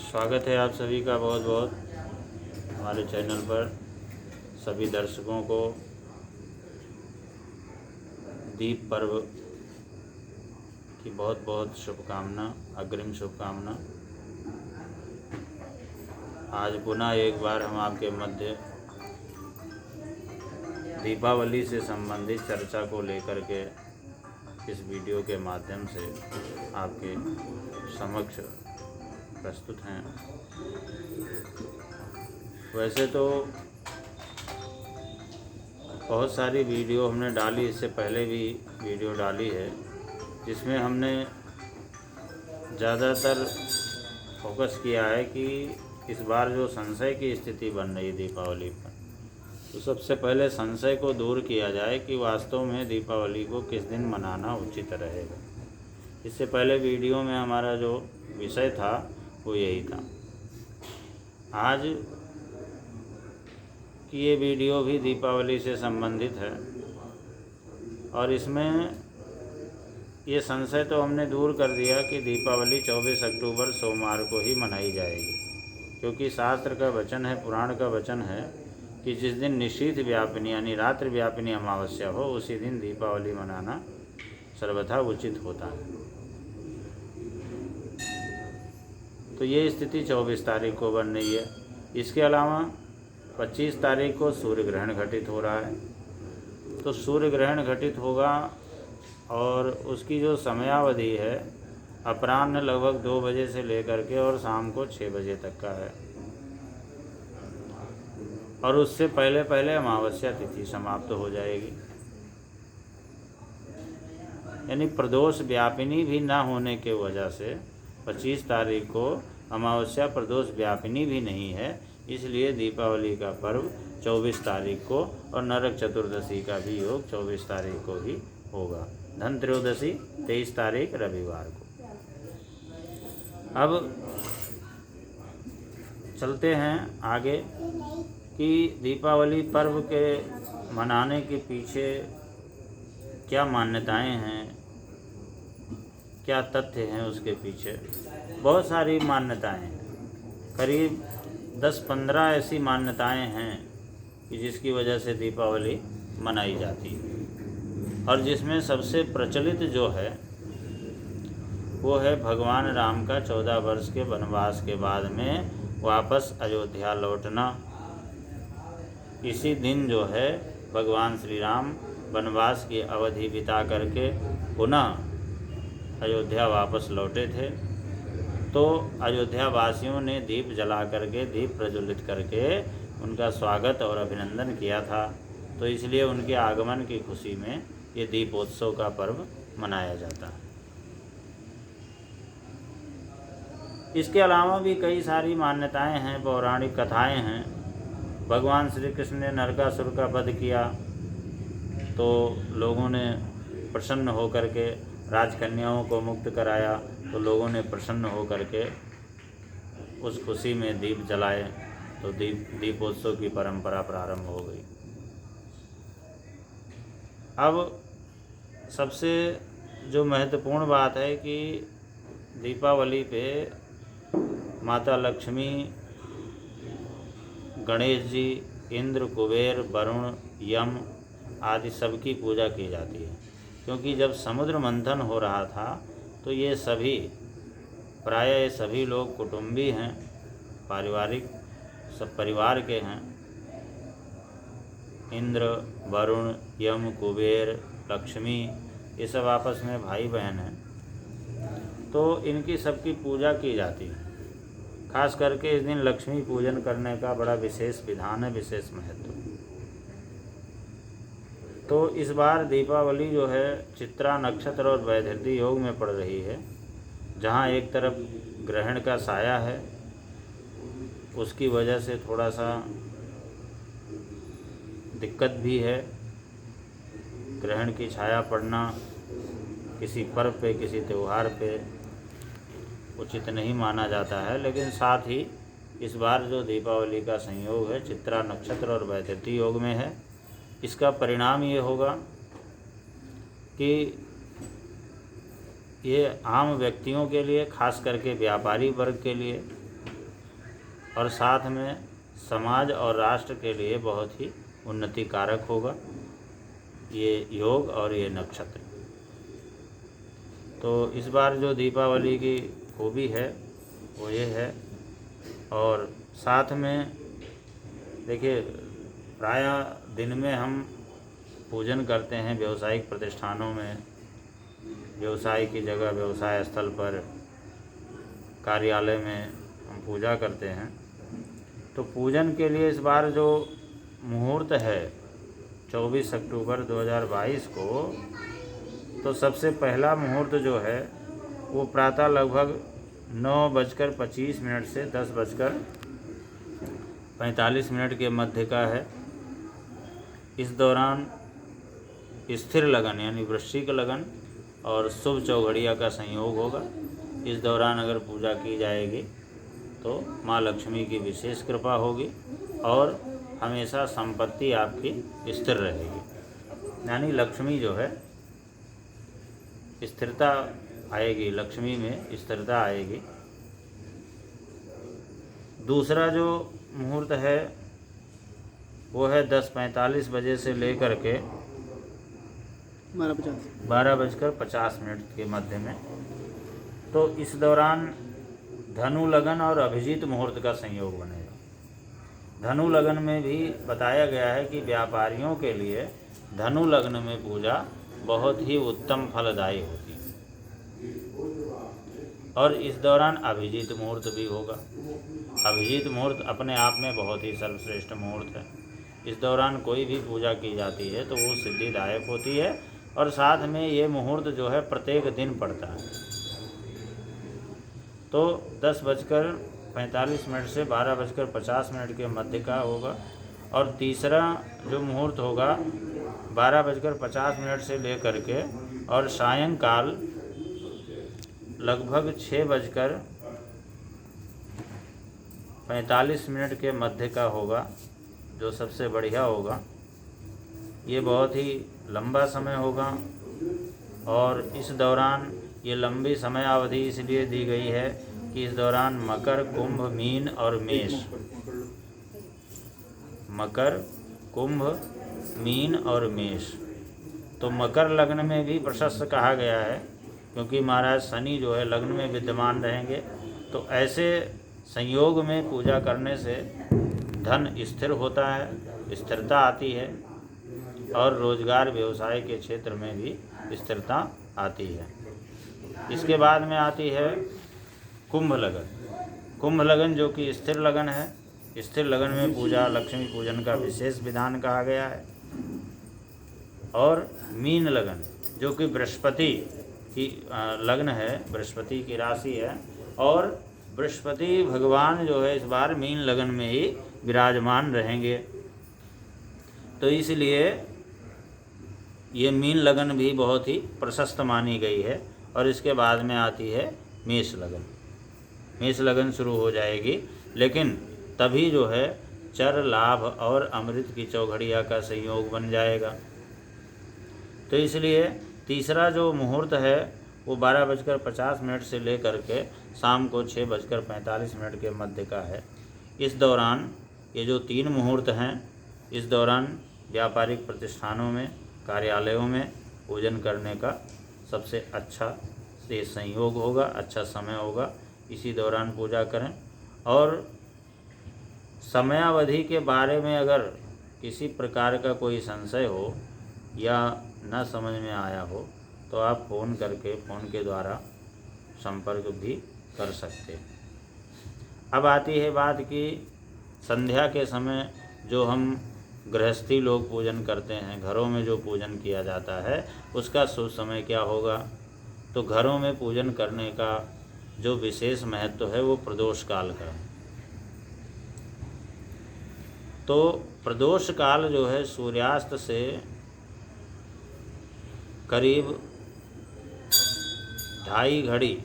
स्वागत है आप सभी का बहुत बहुत हमारे चैनल पर। सभी दर्शकों को दीप पर्व की बहुत बहुत शुभकामना, अग्रिम शुभकामना। आज पुनः एक बार हम आपके मध्य दीपावली से संबंधित चर्चा को लेकर के इस वीडियो के माध्यम से आपके समक्ष प्रस्तुत हैं। वैसे तो बहुत सारी वीडियो हमने डाली, इससे पहले भी वीडियो डाली है, जिसमें हमने ज़्यादातर फोकस किया है कि इस बार जो संशय की स्थिति बन रही दीपावली पर, तो सबसे पहले संशय को दूर किया जाए कि वास्तव में दीपावली को किस दिन मनाना उचित रहेगा। इससे पहले वीडियो में हमारा जो विषय था वो यही था। आज की ये वीडियो भी दीपावली से संबंधित है और इसमें ये संशय तो हमने दूर कर दिया कि दीपावली 24 अक्टूबर सोमवार को ही मनाई जाएगी, क्योंकि शास्त्र का वचन है, पुराण का वचन है कि जिस दिन निशीथ व्यापिनी यानी रात्रि व्यापिनी अमावस्या हो उसी दिन दीपावली मनाना सर्वथा उचित होता है। तो ये स्थिति 24 तारीख को बन रही है। इसके अलावा 25 तारीख को सूर्य ग्रहण घटित हो रहा है। तो सूर्य ग्रहण घटित होगा और उसकी जो समयावधि है अपराह्न लगभग 2 बजे से लेकर के और शाम को 6 बजे तक का है, और उससे पहले पहले अमावस्या तिथि समाप्त हो जाएगी। यानी प्रदोष व्यापिनी भी न होने के वजह से 25 तारीख को अमावस्या प्रदोष व्यापिनी भी नहीं है, इसलिए दीपावली का पर्व 24 तारीख को और नरक चतुर्दशी का भी योग 24 तारीख को ही होगा। धन त्रयोदशी 23 तारीख रविवार को। अब चलते हैं आगे कि दीपावली पर्व के मनाने के पीछे क्या मान्यताएं हैं, क्या तथ्य हैं उसके पीछे। बहुत सारी मान्यताएं हैं, करीब 10-15 ऐसी मान्यताएं हैं कि जिसकी वजह से दीपावली मनाई जाती है, और जिसमें सबसे प्रचलित जो है वो है भगवान राम का 14 वर्ष के वनवास के बाद में वापस अयोध्या लौटना। इसी दिन जो है भगवान श्री राम वनवास की अवधि बिता करके पुनः अयोध्या वापस लौटे थे। तो अयोध्या वासियों ने दीप जला करके, दीप प्रज्वलित करके उनका स्वागत और अभिनंदन किया था। तो इसलिए उनके आगमन की खुशी में ये दीपोत्सव का पर्व मनाया जाता है। इसके अलावा भी कई सारी मान्यताएं हैं, पौराणिक कथाएं हैं। भगवान श्री कृष्ण ने नरकासुर का वध किया तो लोगों ने प्रसन्न होकर के राजकन्याओं को मुक्त कराया, तो लोगों ने प्रसन्न होकर के उस खुशी में दीप जलाए, तो दीपोत्सव की परंपरा प्रारंभ हो गई। अब सबसे जो महत्वपूर्ण बात है कि दीपावली पे माता लक्ष्मी, गणेश जी, इंद्र, कुबेर, वरुण, यम आदि सबकी पूजा की जाती है। क्योंकि जब समुद्र मंथन हो रहा था तो ये सभी प्रायः सभी लोग कुटुंबी हैं, पारिवारिक सब परिवार के हैं। इंद्र, वरुण, यम, कुबेर, लक्ष्मी ये सब आपस में भाई बहन हैं, तो इनकी सबकी पूजा की जाती है। खास करके इस दिन लक्ष्मी पूजन करने का बड़ा विशेष विधान है, विशेष महत्व। तो इस बार दीपावली जो है चित्रा नक्षत्र और वैधृति योग में पड़ रही है, जहाँ एक तरफ ग्रहण का साया है, उसकी वजह से थोड़ा सा दिक्कत भी है। ग्रहण की छाया पड़ना किसी पर्व पे, किसी त्यौहार पे उचित नहीं माना जाता है, लेकिन साथ ही इस बार जो दीपावली का संयोग है चित्रा नक्षत्र और वैधृति योग में है, इसका परिणाम ये होगा कि ये आम व्यक्तियों के लिए, खास करके व्यापारी वर्ग के लिए और साथ में समाज और राष्ट्र के लिए बहुत ही उन्नति कारक होगा ये योग और ये नक्षत्र। तो इस बार जो दीपावली की खूबी है वो ये है। और साथ में देखिए, प्रायः दिन में हम पूजन करते हैं व्यवसायिक प्रतिष्ठानों में, व्यवसाय की जगह, व्यवसाय स्थल पर, कार्यालय में हम पूजा करते हैं। तो पूजन के लिए इस बार जो मुहूर्त है 24 अक्टूबर 2022 को, तो सबसे पहला मुहूर्त जो है वो प्रातः लगभग 9:25 से 10:45 के मध्य का है। इस दौरान स्थिर लगन यानी वृश्चिक लगन और शुभ चौघड़िया का संयोग होगा। इस दौरान अगर पूजा की जाएगी तो माँ लक्ष्मी की विशेष कृपा होगी और हमेशा संपत्ति आपकी स्थिर रहेगी, यानी लक्ष्मी जो है स्थिरता आएगी, लक्ष्मी में स्थिरता आएगी। दूसरा जो मुहूर्त है वो है 10:45 बजे से लेकर के 12:50 के मध्य में। तो इस दौरान धनु लगन और अभिजीत मुहूर्त का संयोग बनेगा। धनु लगन में भी बताया गया है कि व्यापारियों के लिए धनु लग्न में पूजा बहुत ही उत्तम फलदायी होती है। और इस दौरान अभिजीत मुहूर्त भी होगा। अभिजीत मुहूर्त अपने आप में बहुत ही सर्वश्रेष्ठ मुहूर्त है। इस दौरान कोई भी पूजा की जाती है तो वो सिद्धिदायक होती है। और साथ में ये मुहूर्त जो है प्रत्येक दिन पड़ता है। तो 10:45 से 12:50 के मध्य का होगा। और तीसरा जो मुहूर्त होगा 12:50 से लेकर के और सायंकाल लगभग 6:45 के मध्य का होगा, जो सबसे बढ़िया होगा। ये बहुत ही लंबा समय होगा और इस दौरान ये लंबी समय अवधि इसलिए दी गई है कि इस दौरान मकर, कुंभ, मीन और मेष, मकर, कुंभ, मीन और मेष। तो मकर लग्न में भी प्रशस्त कहा गया है क्योंकि महाराज शनि जो है लग्न में विद्यमान रहेंगे। तो ऐसे संयोग में पूजा करने से धन स्थिर होता है, स्थिरता आती है और रोजगार व्यवसाय के क्षेत्र में भी स्थिरता आती है। इसके बाद में आती है कुंभ लगन। कुंभ लगन जो कि स्थिर लगन है। स्थिर लगन में पूजा लक्ष्मी पूजन का विशेष विधान कहा गया है। और मीन लगन जो कि बृहस्पति की लग्न है, बृहस्पति की राशि है और बृहस्पति भगवान जो है इस बार मीन लगन में ही विराजमान रहेंगे। तो इसलिए ये मीन लगन भी बहुत ही प्रशस्त मानी गई है। और इसके बाद में आती है मेष लगन। मेष लगन शुरू हो जाएगी, लेकिन तभी जो है चर, लाभ और अमृत की चौघड़िया का संयोग बन जाएगा। तो इसलिए तीसरा जो मुहूर्त है वो 12:50 से लेकर के शाम को 6:45 के मध्य का है। इस दौरान ये जो 3 मुहूर्त हैं, इस दौरान व्यापारिक प्रतिष्ठानों में, कार्यालयों में पूजन करने का सबसे अच्छा से संयोग होगा, अच्छा समय होगा। इसी दौरान पूजा करें। और समयावधि के बारे में अगर किसी प्रकार का कोई संशय हो या न समझ में आया हो तो आप फ़ोन करके, फ़ोन के द्वारा संपर्क भी कर सकते हैं। अब आती है बात कि संध्या के समय जो हम गृहस्थी लोग पूजन करते हैं, घरों में जो पूजन किया जाता है उसका शुभ समय क्या होगा। तो घरों में पूजन करने का जो विशेष महत्व है वो प्रदोष काल का है। तो प्रदोष काल जो है सूर्यास्त से करीब 2.5 घड़ी,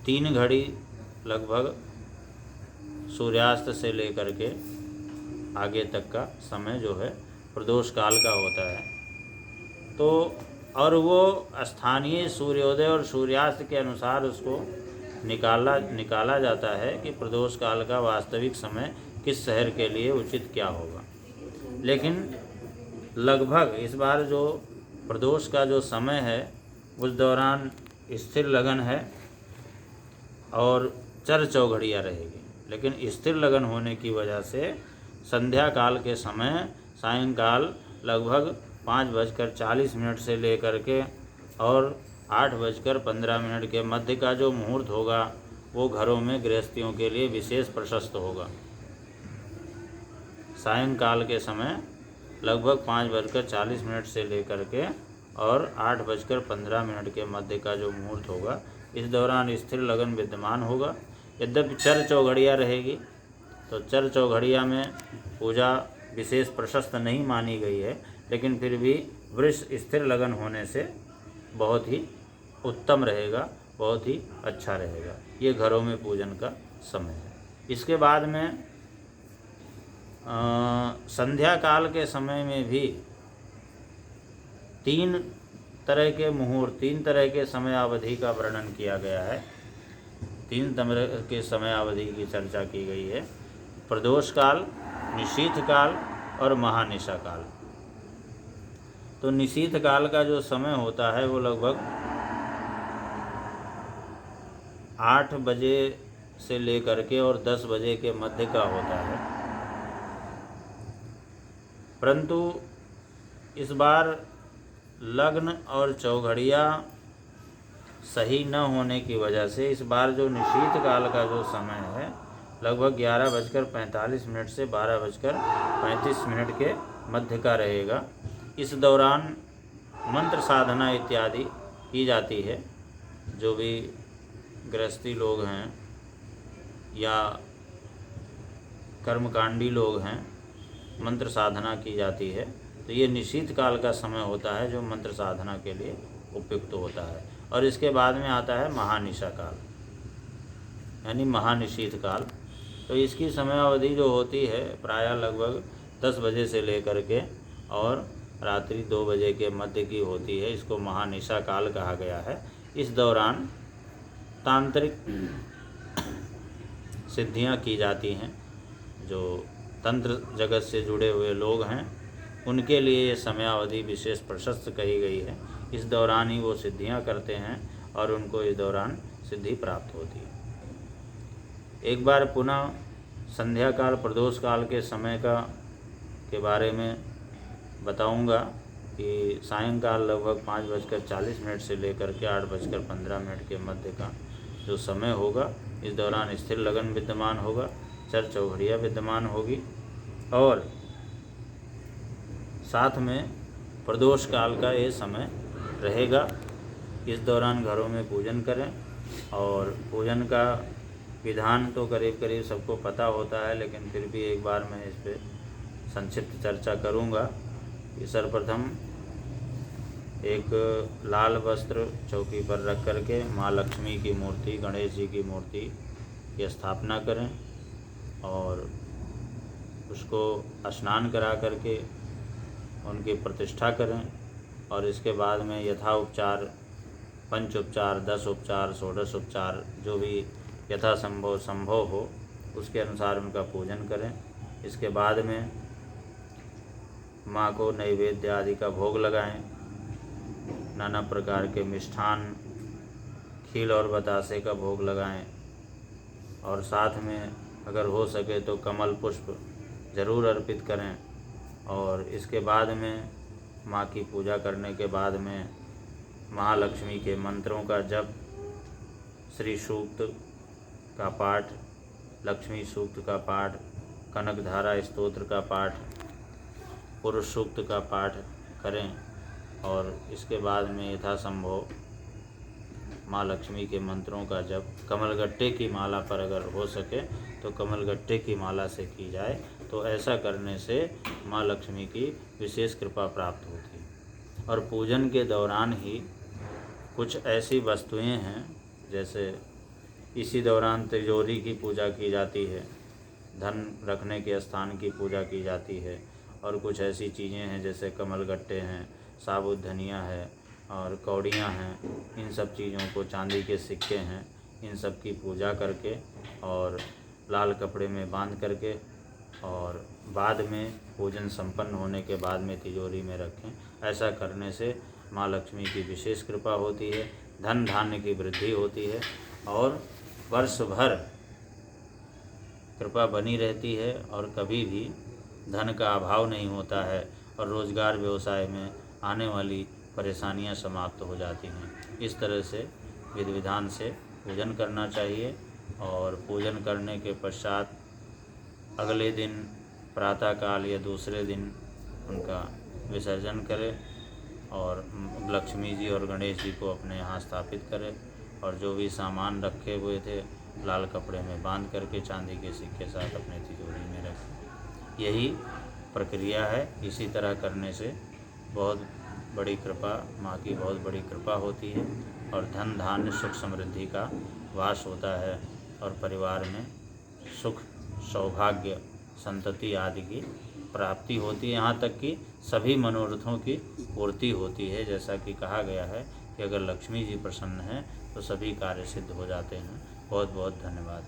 3 घड़ी लगभग सूर्यास्त से लेकर के आगे तक का समय जो है प्रदोष काल का होता है। तो और वो स्थानीय सूर्योदय और सूर्यास्त के अनुसार उसको निकाला जाता है कि प्रदोष काल का वास्तविक समय किस शहर के लिए उचित क्या होगा। लेकिन लगभग इस बार जो प्रदोष का जो समय है उस दौरान स्थिर लगन है और चर चौघड़ियाँ रहेगी। लेकिन स्थिर लगन होने की वजह से संध्या काल के समय सायंकाल लगभग 5:40 से लेकर के और 8:15 के मध्य का जो मुहूर्त होगा वो घरों में गृहस्थियों के लिए विशेष प्रशस्त होगा। सायंकाल के समय लगभग 5:40 से लेकर के और 8:15 के मध्य का जो मुहूर्त होगा, इस दौरान स्थिर लगन विद्यमान होगा। यद्यपि चर चौघड़ियाँ रहेगी, तो चर चौघड़ियाँ में पूजा विशेष प्रशस्त नहीं मानी गई है, लेकिन फिर भी वृष स्थिर लगन होने से बहुत ही उत्तम रहेगा, बहुत ही अच्छा रहेगा। ये घरों में पूजन का समय है। इसके बाद में संध्या काल के समय में भी 3 तरह के मुहूर्त, 3 तरह के समय अवधि का वर्णन किया गया है। 3 तरह के समय अवधि की चर्चा की गई है: प्रदोष काल, निशीथ काल और महानिशा काल। तो निशीथ काल का जो समय होता है वो लगभग 8 बजे से लेकर के और 10 बजे के मध्य का होता है। परंतु इस बार लग्न और चौघड़ियाँ सही न होने की वजह से इस बार जो निशीथ काल का जो समय है लगभग 11:45 से 12:35 के मध्य का रहेगा। इस दौरान मंत्र साधना इत्यादि की जाती है। जो भी गृहस्थी लोग हैं या कर्मकांडी लोग हैं, मंत्र साधना की जाती है। तो ये निशीथ काल का समय होता है जो मंत्र साधना के लिए उपयुक्त होता है। और इसके बाद में आता है महानिशा काल, यानी महानिशीथ काल। तो इसकी समय अवधि जो होती है प्रायः लगभग 10 बजे से लेकर के और रात्रि 2 बजे के मध्य की होती है। इसको महानिशा काल कहा गया है। इस दौरान तांत्रिक सिद्धियां की जाती हैं। जो तंत्र जगत से जुड़े हुए लोग हैं उनके लिए ये समयावधि विशेष प्रशस्त कही गई है। इस दौरान ही वो सिद्धियां करते हैं और उनको इस दौरान सिद्धि प्राप्त होती है। एक बार पुनः संध्या काल, प्रदोष काल के समय के बारे में बताऊंगा कि सायंकाल लगभग 5:40 से लेकर के 8:15 के मध्य का जो समय होगा, इस दौरान स्थिर लगन विद्यमान होगा, चर चौघड़ियाँ विद्यमान होगी और साथ में प्रदोष काल का ये समय रहेगा। इस दौरान घरों में पूजन करें। और पूजन का विधान तो करीब करीब सबको पता होता है, लेकिन फिर भी एक बार मैं इस पर संक्षिप्त चर्चा करूँगा कि सर्वप्रथम एक लाल वस्त्र चौकी पर रख करके माँ लक्ष्मी की मूर्ति, गणेश जी की मूर्ति की स्थापना करें और उसको स्नान करा करके उनकी प्रतिष्ठा करें। और इसके बाद में यथा उपचार, पंचोपचार, 10 उपचार, 16 उपचार जो भी यथा संभव हो उसके अनुसार उनका पूजन करें। इसके बाद में माँ को नैवेद्य आदि का भोग लगाएं। नाना प्रकार के मिष्ठान, खील और बतासे का भोग लगाएं। और साथ में अगर हो सके तो कमल पुष्प ज़रूर अर्पित करें। और इसके बाद में माँ की पूजा करने के बाद में महालक्ष्मी के मंत्रों का जप, श्री सूक्त का पाठ, लक्ष्मी सूक्त का पाठ, कनकधारा स्तोत्र का पाठ, पुरुष सूक्त का पाठ करें। और इसके बाद में यथासंभव माँ लक्ष्मी के मंत्रों का जप कमलगट्टे की माला पर अगर हो सके तो कमलगट्टे की माला से की जाए। तो ऐसा करने से माँ लक्ष्मी की विशेष कृपा प्राप्त होती है। और पूजन के दौरान ही कुछ ऐसी वस्तुएं हैं, जैसे इसी दौरान तिजोरी की पूजा की जाती है, धन रखने के स्थान की पूजा की जाती है। और कुछ ऐसी चीज़ें हैं जैसे कमलगट्टे हैं, साबुत धनिया है और कौड़ियाँ हैं। इन सब चीज़ों को, चांदी के सिक्के हैं, इन सब की पूजा करके और लाल कपड़े में बांध करके और बाद में पूजन संपन्न होने के बाद में तिजोरी में रखें। ऐसा करने से माँ लक्ष्मी की विशेष कृपा होती है, धन धान्य की वृद्धि होती है और वर्ष भर कृपा बनी रहती है और कभी भी धन का अभाव नहीं होता है और रोज़गार व्यवसाय में आने वाली परेशानियां समाप्त हो जाती हैं। इस तरह से विधि विधान से पूजन करना चाहिए और पूजन करने के पश्चात अगले दिन प्रातःकाल या दूसरे दिन उनका विसर्जन करें और लक्ष्मी जी और गणेश जी को अपने यहाँ स्थापित करें और जो भी सामान रखे हुए थे लाल कपड़े में बांध करके चांदी के सिक्के के साथ अपने तिजोरी में रखें। यही प्रक्रिया है। इसी तरह करने से बहुत बड़ी कृपा, माँ की बहुत बड़ी कृपा होती है और धन धान्य सुख समृद्धि का वास होता है और परिवार में सुख सौभाग्य संतति आदि की प्राप्ति होती है। यहाँ तक कि सभी मनोरथों की पूर्ति होती है। जैसा कि कहा गया है कि अगर लक्ष्मी जी प्रसन्न हैं तो सभी कार्य सिद्ध हो जाते हैं। बहुत बहुत धन्यवाद।